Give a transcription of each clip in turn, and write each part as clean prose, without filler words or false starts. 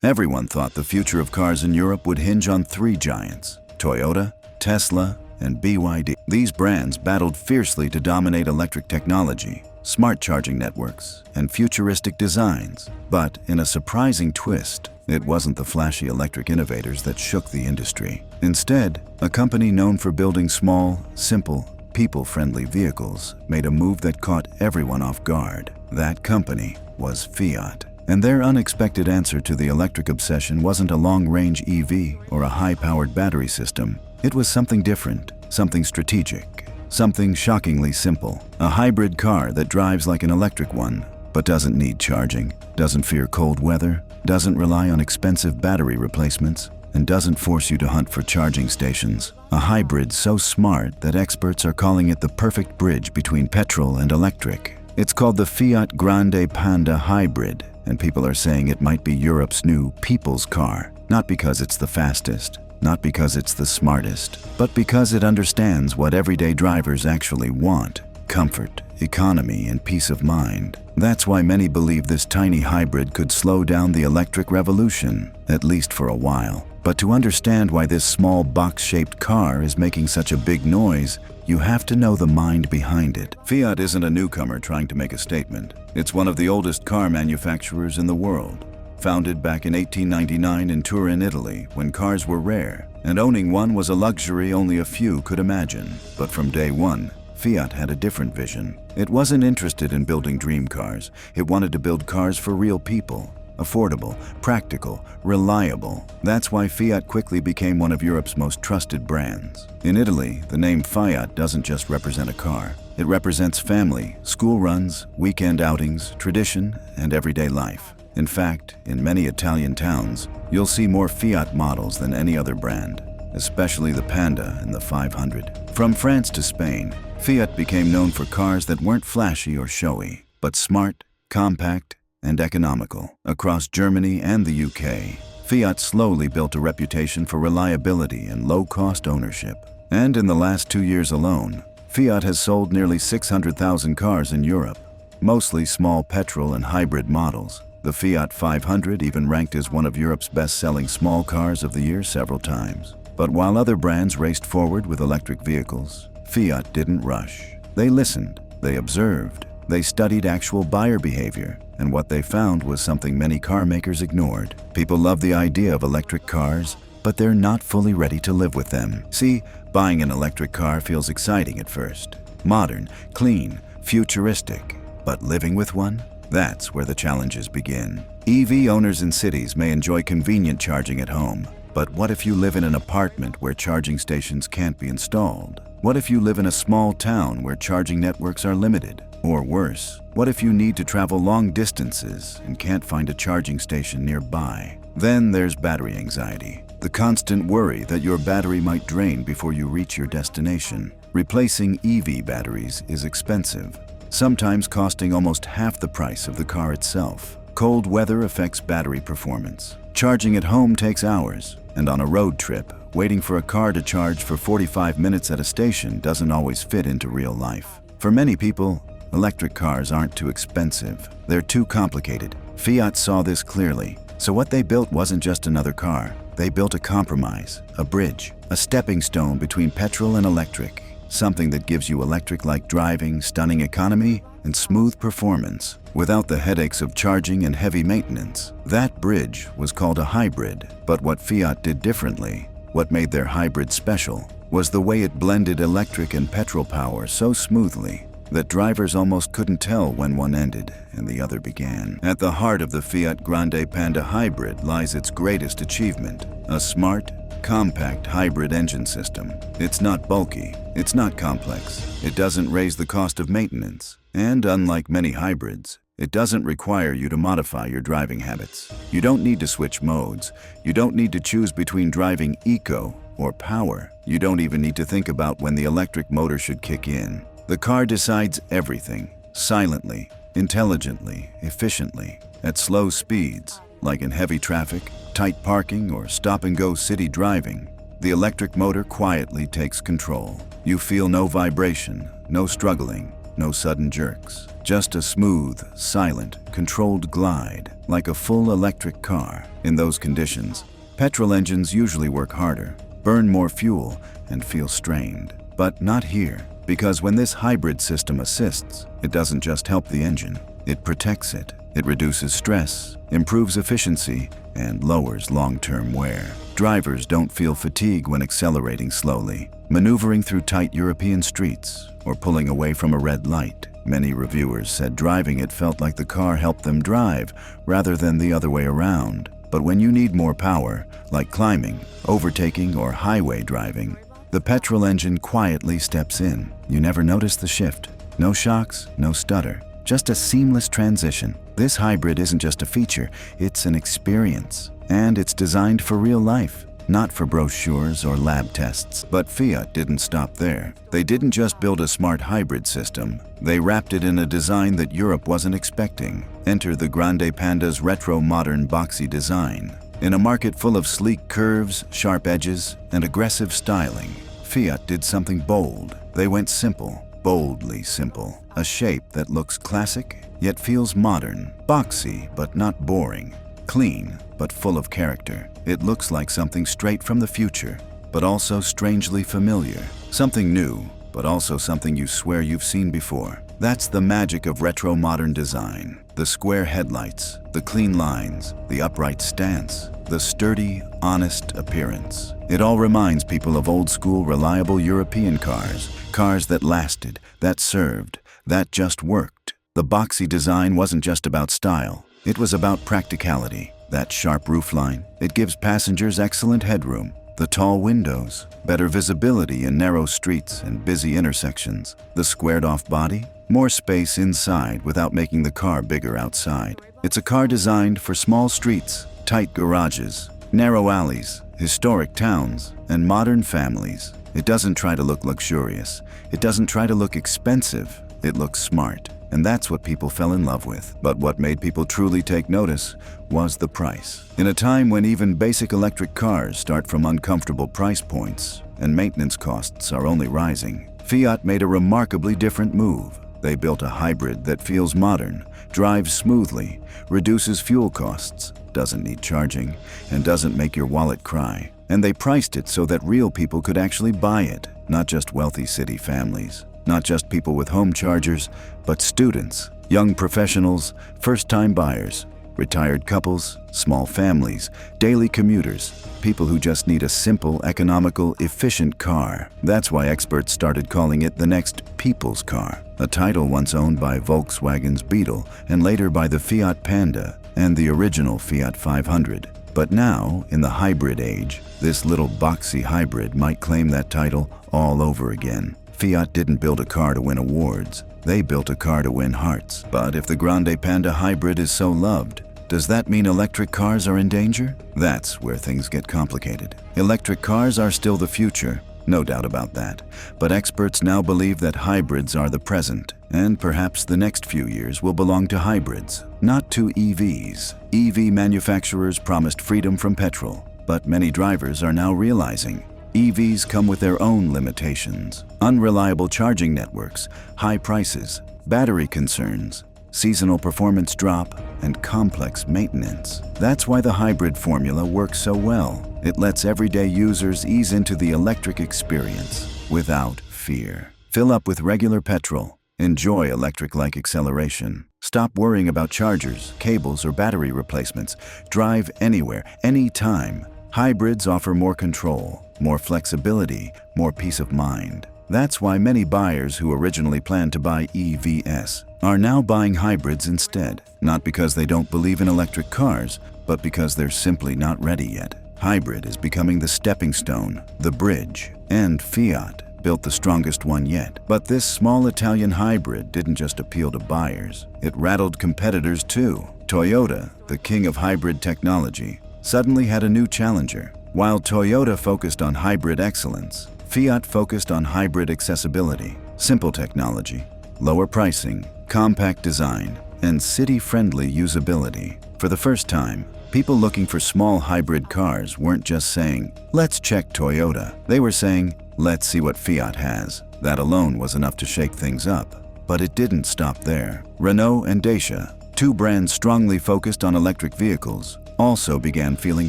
Everyone thought the future of cars in Europe would hinge on three giants: Toyota, Tesla, and BYD. These brands battled fiercely to dominate electric technology, smart charging networks, and futuristic designs. But in a surprising twist, it wasn't the flashy electric innovators that shook the industry. Instead, a company known for building small, simple, people-friendly vehicles made a move that caught everyone off guard. That company was Fiat. And their unexpected answer to the electric obsession wasn't a long-range EV or a high-powered battery system. It was something different, something strategic, something shockingly simple. A hybrid car that drives like an electric one, but doesn't need charging, doesn't fear cold weather, doesn't rely on expensive battery replacements, and doesn't force you to hunt for charging stations. A hybrid so smart that experts are calling it the perfect bridge between petrol and electric. It's called the Fiat Grande Panda Hybrid, and people are saying it might be Europe's new people's car, not because it's the fastest, not because it's the smartest, but because it understands what everyday drivers actually want: comfort, economy, and peace of mind. That's why many believe this tiny hybrid could slow down the electric revolution, at least for a while. But to understand why this small box-shaped car is making such a big noise, you have to know the mind behind it. Fiat isn't a newcomer trying to make a statement. It's one of the oldest car manufacturers in the world. Founded back in 1899 in Turin, Italy, when cars were rare, and owning one was a luxury only a few could imagine. But from day one, Fiat had a different vision. It wasn't interested in building dream cars. It wanted to build cars for real people. Affordable, practical, reliable. That's why Fiat quickly became one of Europe's most trusted brands. In Italy, the name Fiat doesn't just represent a car. It represents family, school runs, weekend outings, tradition, and everyday life. In fact, in many Italian towns, you'll see more Fiat models than any other brand, especially the Panda and the 500. From France to Spain, Fiat became known for cars that weren't flashy or showy, but smart, compact, and economical. Across Germany and the UK, Fiat slowly built a reputation for reliability and low-cost ownership. And in the last 2 years alone, Fiat has sold nearly 600,000 cars in Europe, mostly small petrol and hybrid models. The Fiat 500 even ranked as one of Europe's best-selling small cars of the year several times. But while other brands raced forward with electric vehicles, Fiat didn't rush. They listened, they observed, they studied actual buyer behavior, and what they found was something many car makers ignored. People love the idea of electric cars, but they're not fully ready to live with them. See, buying an electric car feels exciting at first. Modern, clean, futuristic. But living with one? That's where the challenges begin. EV owners in cities may enjoy convenient charging at home. But what if you live in an apartment where charging stations can't be installed? What if you live in a small town where charging networks are limited? Or worse, what if you need to travel long distances and can't find a charging station nearby? Then there's battery anxiety, the constant worry that your battery might drain before you reach your destination. Replacing EV batteries is expensive, sometimes costing almost half the price of the car itself. Cold weather affects battery performance. Charging at home takes hours, and on a road trip, waiting for a car to charge for 45 minutes at a station doesn't always fit into real life. For many people, electric cars aren't too expensive. They're too complicated. Fiat saw this clearly. So what they built wasn't just another car. They built a compromise, a bridge, a stepping stone between petrol and electric. Something that gives you electric-like driving, stunning economy, and smooth performance, without the headaches of charging and heavy maintenance. That bridge was called a hybrid. But what Fiat did differently, what made their hybrid special, was the way it blended electric and petrol power so smoothly that drivers almost couldn't tell when one ended and the other began. At the heart of the Fiat Grande Panda Hybrid lies its greatest achievement: a smart, compact hybrid engine system. It's not bulky, it's not complex, it doesn't raise the cost of maintenance, and unlike many hybrids, it doesn't require you to modify your driving habits. You don't need to switch modes, you don't need to choose between driving eco or power. You don't even need to think about when the electric motor should kick in. The car decides everything, silently, intelligently, efficiently, at slow speeds, like in heavy traffic, tight parking, or stop-and-go city driving. The electric motor quietly takes control. You feel no vibration, no struggling, no sudden jerks. Just a smooth, silent, controlled glide, like a full electric car. In those conditions, petrol engines usually work harder, burn more fuel, and feel strained. But not here, because when this hybrid system assists, it doesn't just help the engine, it protects it. It reduces stress, improves efficiency, and lowers long-term wear. Drivers don't feel fatigue when accelerating slowly, maneuvering through tight European streets, or pulling away from a red light. Many reviewers said driving it felt like the car helped them drive, rather than the other way around. But when you need more power, like climbing, overtaking, or highway driving, the petrol engine quietly steps in. You never notice the shift. No shocks, no stutter. Just a seamless transition. This hybrid isn't just a feature, it's an experience. And it's designed for real life, not for brochures or lab tests. But Fiat didn't stop there. They didn't just build a smart hybrid system, they wrapped it in a design that Europe wasn't expecting. Enter the Grande Panda's retro-modern boxy design. In a market full of sleek curves, sharp edges, and aggressive styling, Fiat did something bold. They went simple. Boldly simple. A shape that looks classic, yet feels modern. Boxy, but not boring. Clean, but full of character. It looks like something straight from the future, but also strangely familiar. Something new, but also something you swear you've seen before. That's the magic of retro-modern design. The square headlights, the clean lines, the upright stance, the sturdy, honest appearance. It all reminds people of old-school, reliable European cars. Cars that lasted, that served, that just worked. The boxy design wasn't just about style. It was about practicality. That sharp roofline, it gives passengers excellent headroom. The tall windows, better visibility in narrow streets and busy intersections. The squared-off body, more space inside without making the car bigger outside. It's a car designed for small streets, tight garages, narrow alleys, historic towns, and modern families. It doesn't try to look luxurious. It doesn't try to look expensive. It looks smart. And that's what people fell in love with. But what made people truly take notice was the price. In a time when even basic electric cars start from uncomfortable price points and maintenance costs are only rising, Fiat made a remarkably different move. They built a hybrid that feels modern, drives smoothly, reduces fuel costs, doesn't need charging, and doesn't make your wallet cry. And they priced it so that real people could actually buy it, not just wealthy city families. Not just people with home chargers, but students, young professionals, first-time buyers, retired couples, small families, daily commuters, people who just need a simple, economical, efficient car. That's why experts started calling it the next people's car, a title once owned by Volkswagen's Beetle and later by the Fiat Panda and the original Fiat 500. But now, in the hybrid age, this little boxy hybrid might claim that title all over again. Fiat didn't build a car to win awards. They built a car to win hearts. But if the Grande Panda hybrid is so loved, does that mean electric cars are in danger? That's where things get complicated. Electric cars are still the future, no doubt about that. But experts now believe that hybrids are the present, and perhaps the next few years will belong to hybrids, not to EVs. EV manufacturers promised freedom from petrol, but many drivers are now realizing EVs come with their own limitations. Unreliable charging networks, high prices, battery concerns, seasonal performance drop, and complex maintenance. That's why the hybrid formula works so well. It lets everyday users ease into the electric experience without fear. Fill up with regular petrol. Enjoy electric-like acceleration. Stop worrying about chargers, cables, or battery replacements. Drive anywhere, anytime. Hybrids offer more control, more flexibility, more peace of mind. That's why many buyers who originally planned to buy EVs are now buying hybrids instead. Not because they don't believe in electric cars, but because they're simply not ready yet. Hybrid is becoming the stepping stone, the bridge, and Fiat built the strongest one yet. But this small Italian hybrid didn't just appeal to buyers. It rattled competitors too. Toyota, the king of hybrid technology, suddenly had a new challenger. While Toyota focused on hybrid excellence, Fiat focused on hybrid accessibility, simple technology, lower pricing, compact design, and city-friendly usability. For the first time, people looking for small hybrid cars weren't just saying, "Let's check Toyota." They were saying, "Let's see what Fiat has." That alone was enough to shake things up. But it didn't stop there. Renault and Dacia, two brands strongly focused on electric vehicles, also began feeling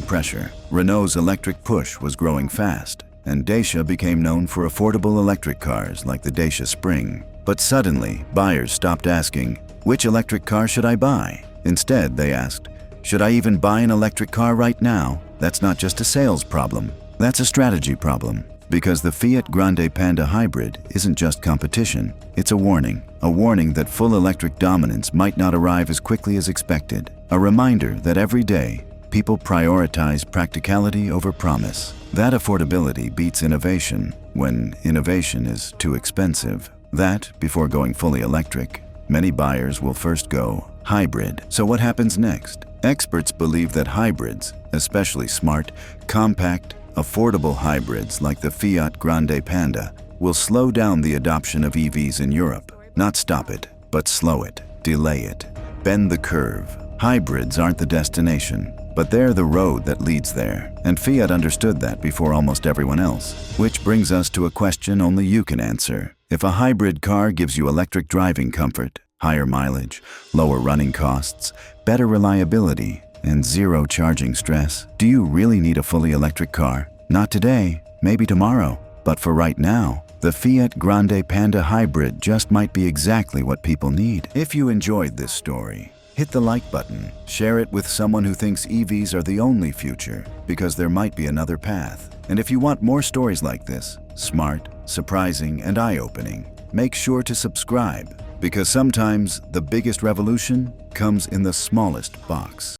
pressure. Renault's electric push was growing fast, and Dacia became known for affordable electric cars like the Dacia Spring. But suddenly, buyers stopped asking, "Which electric car should I buy?" Instead, they asked, "Should I even buy an electric car right now?" That's not just a sales problem, that's a strategy problem. Because the Fiat Grande Panda hybrid isn't just competition, it's a warning that full electric dominance might not arrive as quickly as expected. A reminder that every day, people prioritize practicality over promise. That affordability beats innovation when innovation is too expensive. That, before going fully electric, many buyers will first go hybrid. So what happens next? Experts believe that hybrids, especially smart, compact, affordable hybrids like the Fiat Grande Panda, will slow down the adoption of EVs in Europe. Not stop it, but slow it, delay it, bend the curve. Hybrids aren't the destination, but they're the road that leads there. And Fiat understood that before almost everyone else. Which brings us to a question only you can answer. If a hybrid car gives you electric driving comfort, higher mileage, lower running costs, better reliability, and zero charging stress, do you really need a fully electric car? Not today, maybe tomorrow, but for right now, the Fiat Grande Panda hybrid just might be exactly what people need. If you enjoyed this story, hit the like button, share it with someone who thinks EVs are the only future, because there might be another path. And if you want more stories like this, smart, surprising, and eye-opening, make sure to subscribe, because sometimes the biggest revolution comes in the smallest box.